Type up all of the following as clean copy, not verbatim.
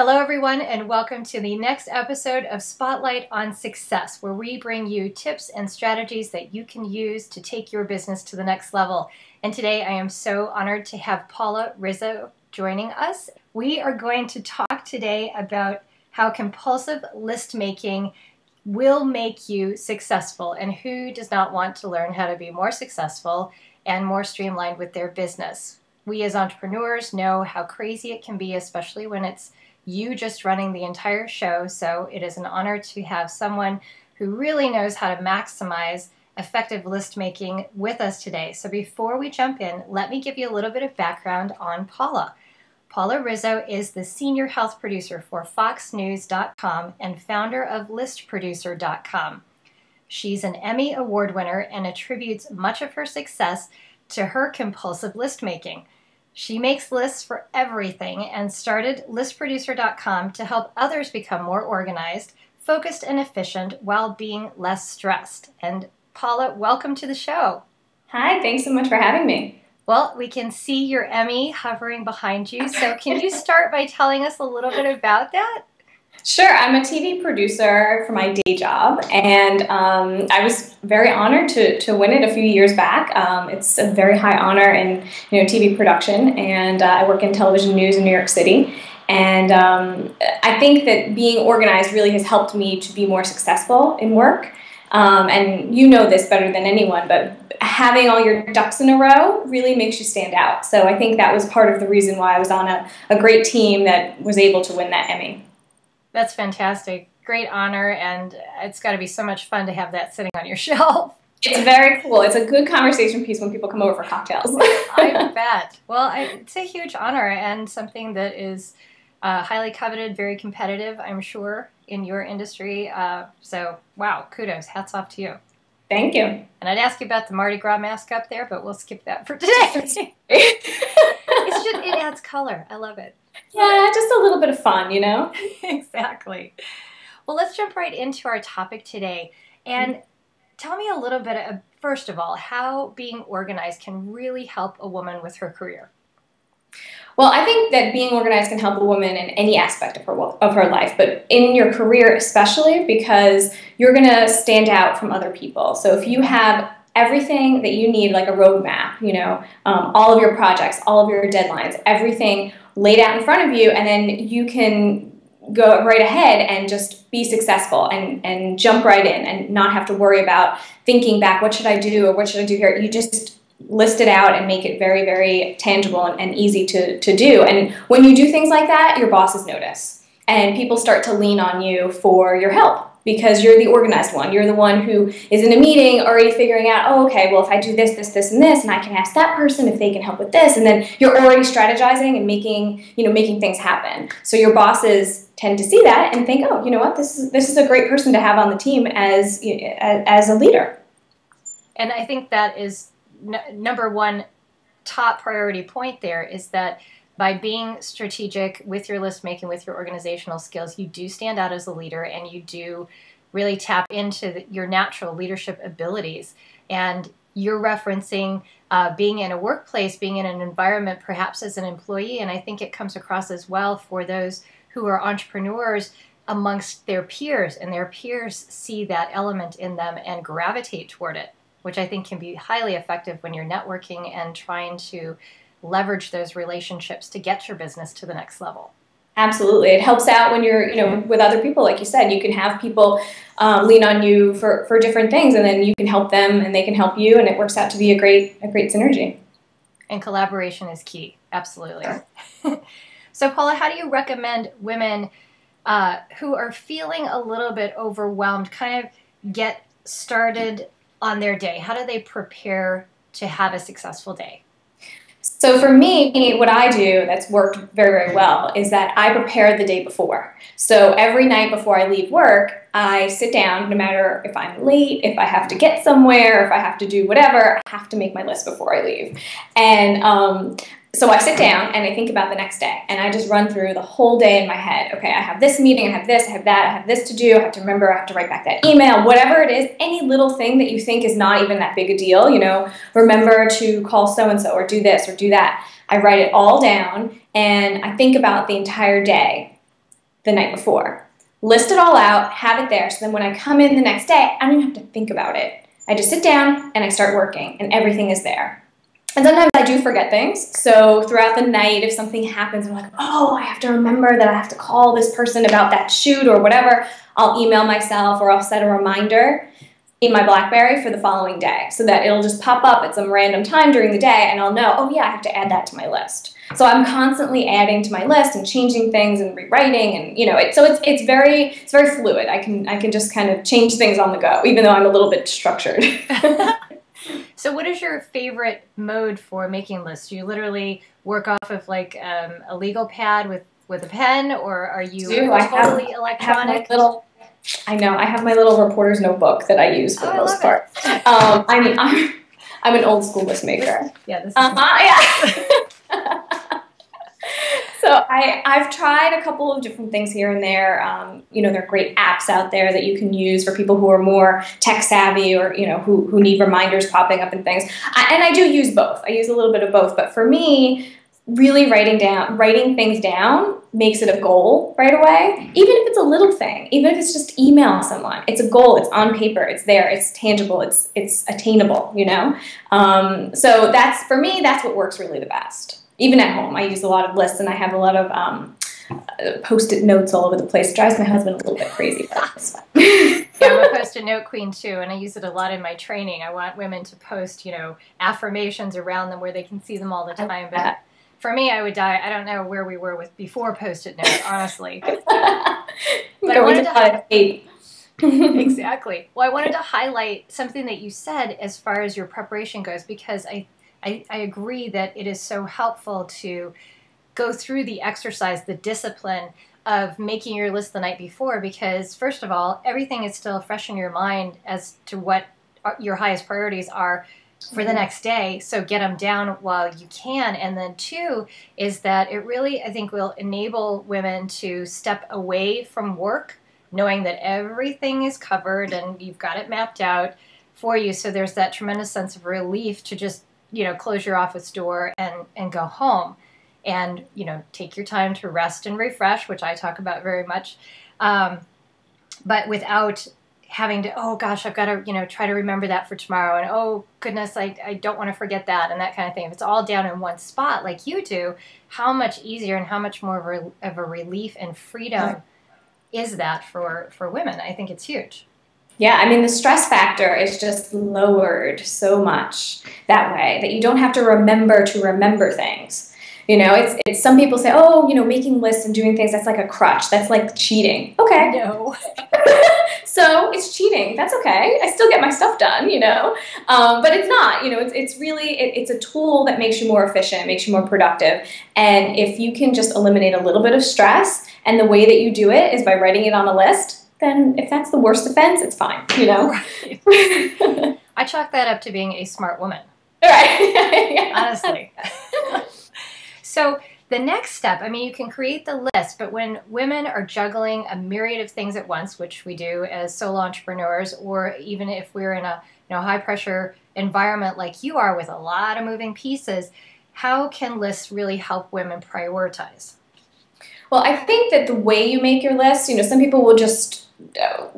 Hello, everyone, and welcome to the next episode of Spotlight on Success, where we bring you tips and strategies that you can use to take your business to the next level. And today I am so honored to have Paula Rizzo joining us. We are going to talk today about how compulsive list making will make you successful, and who does not want to learn how to be more successful and more streamlined with their business. We as entrepreneurs know how crazy it can be, especially when it's you just running the entire show. So it is an honor to have someone who really knows how to maximize effective list making with us today. So before we jump in, let me give you a little bit of background on Paula. Paula Rizzo is the senior health producer for foxnews.com and founder of listproducer.com. She's an Emmy Award winner and attributes much of her success to her compulsive list making. She makes lists for everything and started listproducer.com to help others become more organized, focused, and efficient while being less stressed. And Paula, welcome to the show. Hi, thanks so much for having me. Well, we can see your Emmy hovering behind you. So can you start by telling us a little bit about that? Sure, I'm a TV producer for my day job, and I was very honored to win it a few years back. It's a very high honor in TV production, and I work in television news in New York City. And I think that being organized really has helped me to be more successful in work. And you know this better than anyone, but having all your ducks in a row really makes you stand out. So I think that was part of the reason why I was on a great team that was able to win that Emmy. That's fantastic. Great honor, and it's got to be so much fun to have that sitting on your shelf. It's very cool. It's a good conversation piece when people come over for cocktails. I bet. Well, it's a huge honor and something that is highly coveted, very competitive, I'm sure, in your industry. So, wow, kudos. Hats off to you. Thank you. And I'd ask you about the Mardi Gras mask up there, but we'll skip that for today. It adds color. I love it. Yeah, just a little bit of fun, you know? Exactly. Well, let's jump right into our topic today. And tell me a little bit, first of all, how being organized can really help a woman with her career. Well, I think that being organized can help a woman in any aspect of her life, but in your career especially, because you're going to stand out from other people. So if you have everything that you need, like a roadmap, all of your projects, all of your deadlines, everything laid out in front of you, and then you can go right ahead and just be successful and jump right in and not have to worry about thinking back, what should I do or what should I do here? You just list it out and make it very, very tangible and easy to do. And when you do things like that, your bosses notice and people start to lean on you for your help, because you're the organized one. You're the one who is in a meeting already figuring out, oh, okay, well, if I do this, this, this, and this, and I can ask that person if they can help with this, and then you're already strategizing and making things happen. So your bosses tend to see that and think, oh, you know what, this is a great person to have on the team as a leader. And I think that is number one top priority point there, is that by being strategic with your list making, with your organizational skills, you do stand out as a leader, and you do really tap into your natural leadership abilities. And you're referencing being in a workplace, being in an environment, perhaps as an employee, and I think it comes across as well for those who are entrepreneurs amongst their peers, and their peers see that element in them and gravitate toward it, which I think can be highly effective when you're networking and trying to leverage those relationships to get your business to the next level. Absolutely. It helps out when you're, with other people. Like you said, you can have people lean on you for different things, and then you can help them and they can help you, and it works out to be a great synergy. And collaboration is key. Absolutely. So Paula, how do you recommend women who are feeling a little bit overwhelmed kind of get started on their day? How do they prepare to have a successful day? So for me, what I do that's worked very, very well is that I prepare the day before. So every night before I leave work, I sit down, no matter if I'm late, if I have to get somewhere, if I have to do whatever, I have to make my list before I leave. And so I sit down and I think about the next day, and I just run through the whole day in my head. Okay, I have this meeting, I have this, I have that, I have this to do, I have to remember, I have to write back that email, whatever it is, any little thing that you think is not even that big a deal, remember to call so-and-so or do this or do that. I write it all down and I think about the entire day. the night before. List it all out, have it there, so then when I come in the next day, I don't even have to think about it. I just sit down and I start working, and everything is there. And sometimes I do forget things, so throughout the night, if something happens, I'm like, oh, I have to remember that I have to call this person about that shoot or whatever, I'll email myself or I'll set a reminder in my BlackBerry for the following day so that it'll just pop up at some random time during the day and I'll know, oh yeah, I have to add that to my list. So I'm constantly adding to my list and changing things and rewriting, and it's very fluid. I can just kind of change things on the go, even though I'm a little bit structured. So what is your favorite mode for making lists? Do you literally work off of like a legal pad with a pen, or are you totally electronic? I have my little reporter's notebook that I use for the most part. I'm an old school list maker. Yeah, this is yeah. So I've tried a couple of different things here and there. There are great apps out there that you can use for people who are more tech savvy or, who need reminders popping up and things. And I do use both. I use a little bit of both. But for me, really writing things down makes it a goal right away. Even if it's a little thing, even if it's just email someone, it's a goal, it's on paper, it's there, it's tangible, it's attainable, So for me, that's what works really the best. Even at home, I use a lot of lists, and I have a lot of Post-it notes all over the place. It drives my husband a little bit crazy, but it's fun. Yeah, I'm a Post-it note queen too, and I use it a lot in my training. I want women to post, affirmations around them where they can see them all the time. But for me, I would die. I don't know where we were with before Post-it notes, honestly. But I wanted to exactly. Well, I wanted to highlight something that you said as far as your preparation goes, because I agree that it is so helpful to go through the exercise, the discipline of making your list the night before, because first of all, everything is still fresh in your mind as to what your highest priorities are for the next day. So get them down while you can. And then two is that it really, I think, will enable women to step away from work, knowing that everything is covered and you've got it mapped out for you. So there's that tremendous sense of relief to just close your office door and go home and, take your time to rest and refresh, which I talk about very much. But without having to, oh gosh, I've got to, try to remember that for tomorrow. And oh goodness, I don't want to forget that and that kind of thing. If it's all down in one spot like you do, how much easier and how much more of a relief and freedom is that for women? I think it's huge. Yeah, the stress factor is just lowered so much that way that you don't have to remember things. It's some people say, oh, making lists and doing things, that's like a crutch. That's like cheating. Okay. No. So it's cheating. That's okay. I still get my stuff done, but it's not, it's really, it's a tool that makes you more efficient, makes you more productive. And if you can just eliminate a little bit of stress, and the way that you do it is by writing it on a list, then if that's the worst offense, it's fine, Right. I chalk that up to being a smart woman. Right. Yeah. Honestly. So the next step, you can create the list, but when women are juggling a myriad of things at once, which we do as solo entrepreneurs, or even if we're in a high pressure environment like you are with a lot of moving pieces, how can lists really help women prioritize? Well, I think that the way you make your list, some people will just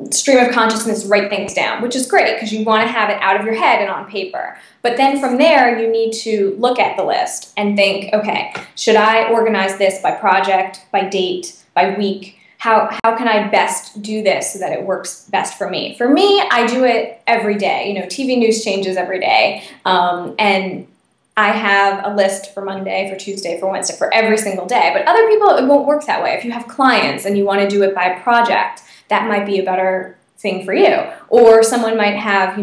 stream of consciousness write things down, which is great because you want to have it out of your head and on paper. But then from there, you need to look at the list and think, okay, should I organize this by project, by date, by week? How can I best do this so that it works best for me? For me, I do it every day. TV news changes every day. And I have a list for Monday, for Tuesday, for Wednesday, for every single day. But other people, it won't work that way. If you have clients and you want to do it by project, that might be a better thing for you. Or someone might have,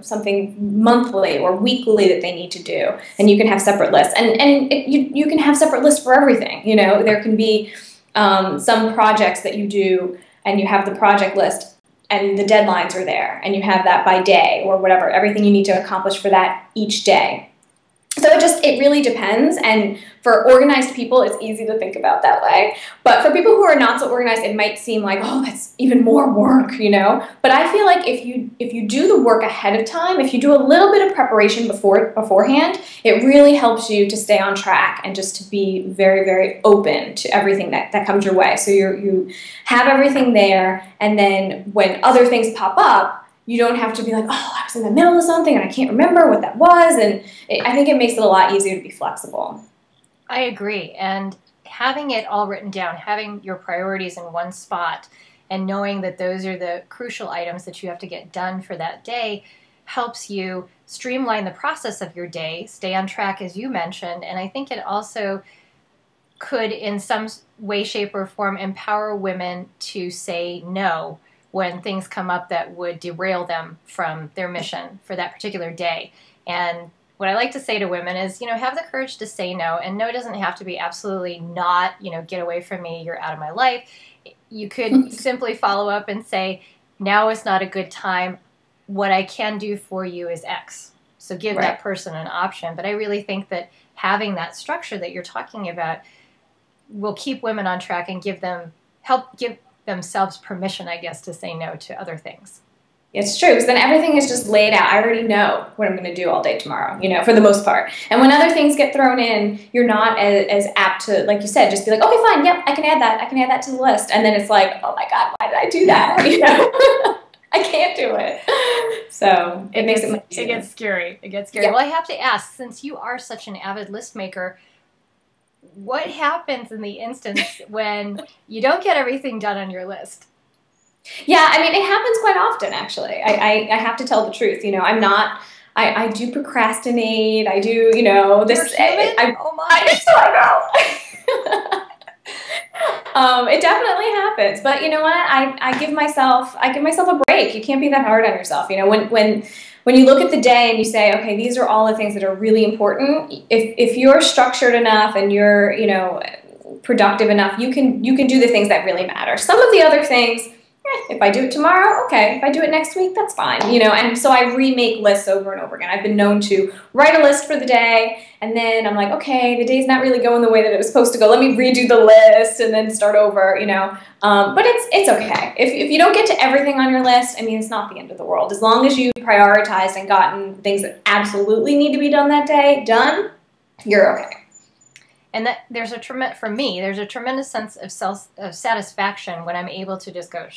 something monthly or weekly that they need to do, and you can have separate lists. And you can have separate lists for everything. There can be some projects that you do, and you have the project list, and the deadlines are there, and you have that by day or whatever, everything you need to accomplish for that each day. So it really depends. And for organized people, it's easy to think about that way. But for people who are not so organized, it might seem like, oh, that's even more work, you know? But I feel like if you do the work ahead of time, if you do a little bit of preparation beforehand, it really helps you to stay on track and just to be very, very open to everything that comes your way. So you have everything there, and then when other things pop up, you don't have to be like, oh, I was in the middle of something and I can't remember what that was. And I think it makes it a lot easier to be flexible. I agree. And having it all written down, having your priorities in one spot, and knowing that those are the crucial items that you have to get done for that day helps you streamline the process of your day, stay on track, as you mentioned. And I think it also could, in some way, shape, or form, empower women to say no when things come up that would derail them from their mission for that particular day. And what I like to say to women is, have the courage to say no. And no doesn't have to be absolutely not, get away from me, you're out of my life. You could simply follow up and say, now is not a good time. What I can do for you is X. So give that person an option. But I really think that having that structure that you're talking about will keep women on track and help give themselves permission, I guess, to say no to other things. It's true, because then everything is just laid out. I already know what I'm going to do all day tomorrow, for the most part. And when other things get thrown in, you're not as apt to, like you said, just be like, okay, fine, yep, I can add that to the list. And then it's like, oh my God, why did I do that? I can't do it. So it makes it much easier. It gets scary. Yeah. Well, I have to ask, since you are such an avid list maker, what happens in the instance when you don't get everything done on your list? Yeah, I mean, it happens quite often, actually. I have to tell the truth. I'm not, I do procrastinate. I do, this. You're human? Oh my. I know. It definitely happens. But you know what? I give myself a break. You can't be that hard on yourself. When you look at the day and you say, okay, these are all the things that are really important, if you're structured enough and you're, productive enough, you can do the things that really matter. Some of the other things, if I do it tomorrow, okay. If I do it next week, that's fine, And so I remake lists over and over again. I've been known to write a list for the day, and then I'm like, okay, the day's not really going the way that it was supposed to go. Let me redo the list and then start over, But it's okay. If you don't get to everything on your list, I mean, it's not the end of the world. As long as you prioritized and gotten things that absolutely need to be done that day done, you're okay. And that there's a tremendous sense of satisfaction when I'm able to just go,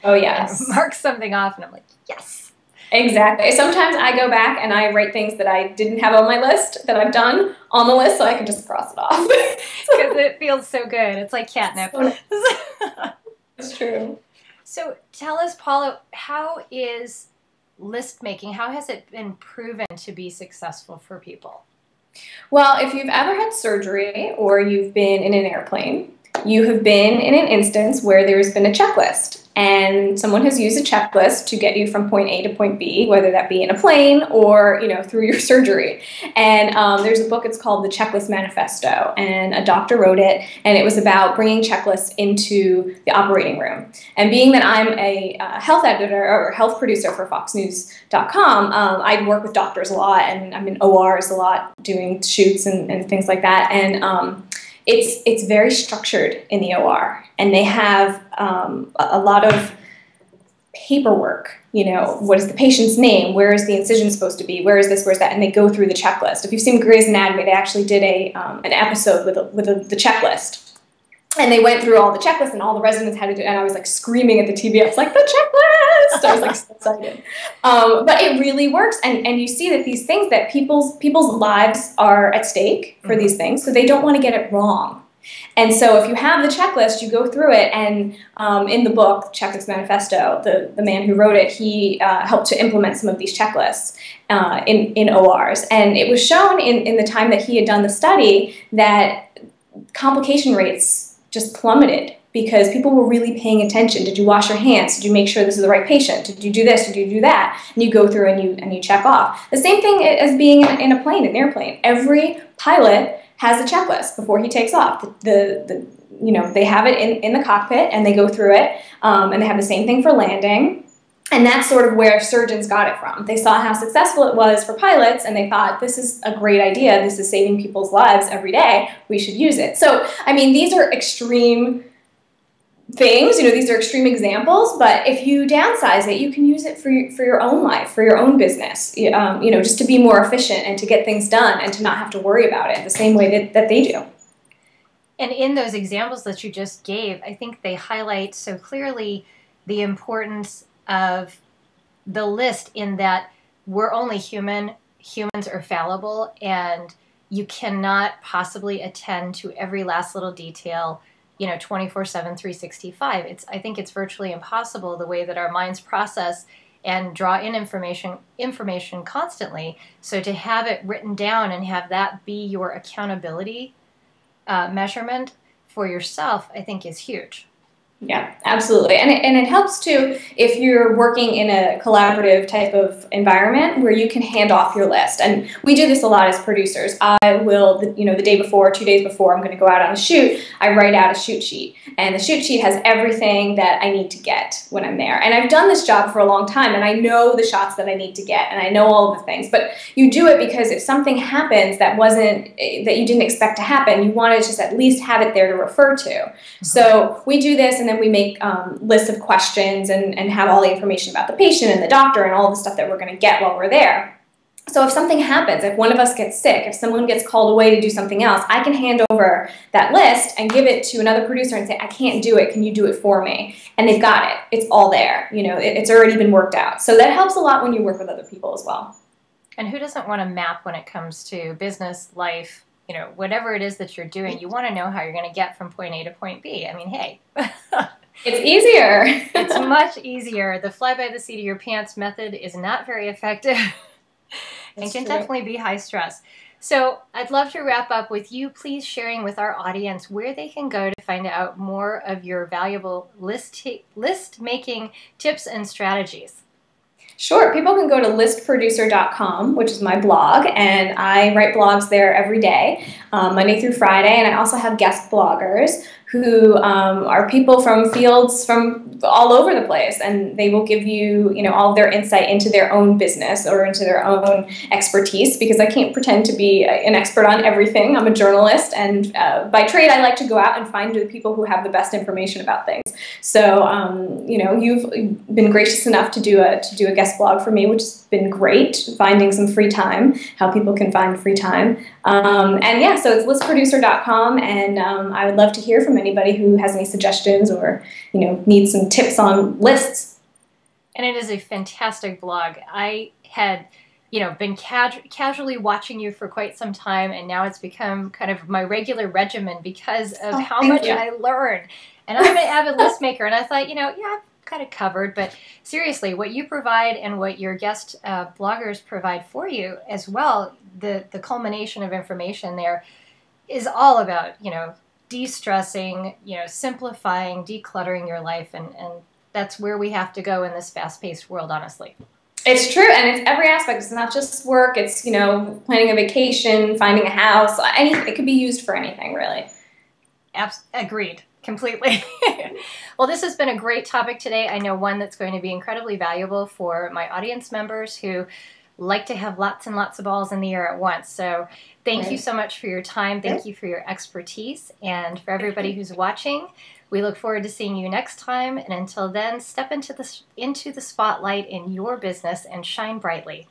oh yes, and mark something off, and I'm like, yes. Exactly. Sometimes I go back and I write things that I didn't have on my list that I've done on the list, so I can just cross it off. Because it feels so good. It's like catnip. It's true. So tell us, Paula, how is list making? How has it been proven to be successful for people? Well, if you've ever had surgery or you've been in an airplane, you have been in an instance where there's been a checklist and someone has used a checklist to get you from point A to point B, whether that be in a plane or, through your surgery. And there's a book, it's called The Checklist Manifesto, and a doctor wrote it, and it was about bringing checklists into the operating room. And being that I'm a health editor or health producer for FoxNews.com, I work with doctors a lot, and I'm in ORs a lot doing shoots and things like that. And it's very structured in the OR, and they have a lot of paperwork. What is the patient's name? Where is the incision supposed to be? Where is this? Where's that? And they go through the checklist. If you've seen Grey's Anatomy, they actually did an episode with the checklist. And they went through all the checklists, and all the residents had to do it. And I was like screaming at the TV. I was like, the checklist! I was like so excited. But it really works. And you see that these things, that people's lives are at stake for these things, so they don't want to get it wrong. And so if you have the checklist, you go through it. And in the book, Checklist Manifesto, the man who wrote it, he helped to implement some of these checklists in ORs. And it was shown in the time that he had done the study that complication rates just plummeted because people were really paying attention. Did you wash your hands? Did you make sure this is the right patient? Did you do this? Did you do that? And you go through and you check off. The same thing as being in a plane, an airplane. Every pilot has a checklist before he takes off. They have it in the cockpit, and they go through it, and they have the same thing for landing. And that's sort of where surgeons got it from. They saw how successful it was for pilots, and they thought, this is a great idea. This is saving people's lives every day. We should use it. So, I mean, these are extreme things, these are extreme examples, but if you downsize it, you can use it for your own life, for your own business, just to be more efficient and to get things done and to not have to worry about it the same way that they do. And in those examples that you just gave, I think they highlight so clearly the importance of the list, in that we're only human, humans are fallible, and you cannot possibly attend to every last little detail 24/7, 365. I think it's virtually impossible, the way that our minds process and draw in information constantly. So to have it written down and have that be your accountability measurement for yourself, I think is huge. Yeah, absolutely. And it helps too if you're working in a collaborative type of environment where you can hand off your list. And we do this a lot as producers. I will, the day before, 2 days before I'm going to go out on a shoot, I write out a shoot sheet. And the shoot sheet has everything that I need to get when I'm there. And I've done this job for a long time, and I know the shots that I need to get, and I know all of the things. But you do it because if something happens that you didn't expect to happen, you want to just at least have it there to refer to. Mm-hmm. So we do this, and then we make lists of questions and have all the information about the patient and the doctor and all the stuff that we're going to get while we're there. So if something happens, if one of us gets sick, if someone gets called away to do something else, I can hand over that list and give it to another producer and say, I can't do it, can you do it for me? And they've got it. It's all there. It's already been worked out. So that helps a lot when you work with other people as well. And who doesn't want to map when it comes to business, life, whatever it is that you're doing? You want to know how you're going to get from point A to point B. I mean, hey. It's easier. It's much easier. The fly by the seat of your pants method is not very effective and can definitely be high stress. So I'd love to wrap up with you please sharing with our audience where they can go to find out more of your valuable list making tips and strategies. Sure. People can go to listproducer.com, which is my blog, and I write blogs there every day, Monday through Friday, and I also have guest bloggers who are people from fields from all over the place, and they will give you, all of their insight into their own business or into their own expertise, because I can't pretend to be an expert on everything. I'm a journalist, and by trade, I like to go out and find the people who have the best information about things. So, you've been gracious enough to do a guest blog for me, which has been great, finding some free time, how people can find free time. And yeah, so it's listproducer.com, and I would love to hear from anybody who has any suggestions or, needs some tips on lists. And it is a fantastic blog. I had, been casually watching you for quite some time, and now it's become kind of my regular regimen because of how much I learn. And I'm an avid list maker, and I thought, I've kind of covered, but seriously, what you provide and what your guest bloggers provide for you as well, the culmination of information there is all about, de-stressing, simplifying, decluttering your life, and that's where we have to go in this fast-paced world, honestly. It's true, and it's every aspect. It's not just work. It's, planning a vacation, finding a house. It could be used for anything, really. Agreed. Completely. Well, this has been a great topic today. I know one that's going to be incredibly valuable for my audience members who like to have lots and lots of balls in the air at once. So thank you so much for your time. Thank you for your expertise. And for everybody who's watching, we look forward to seeing you next time. And until then, step into the spotlight in your business and shine brightly.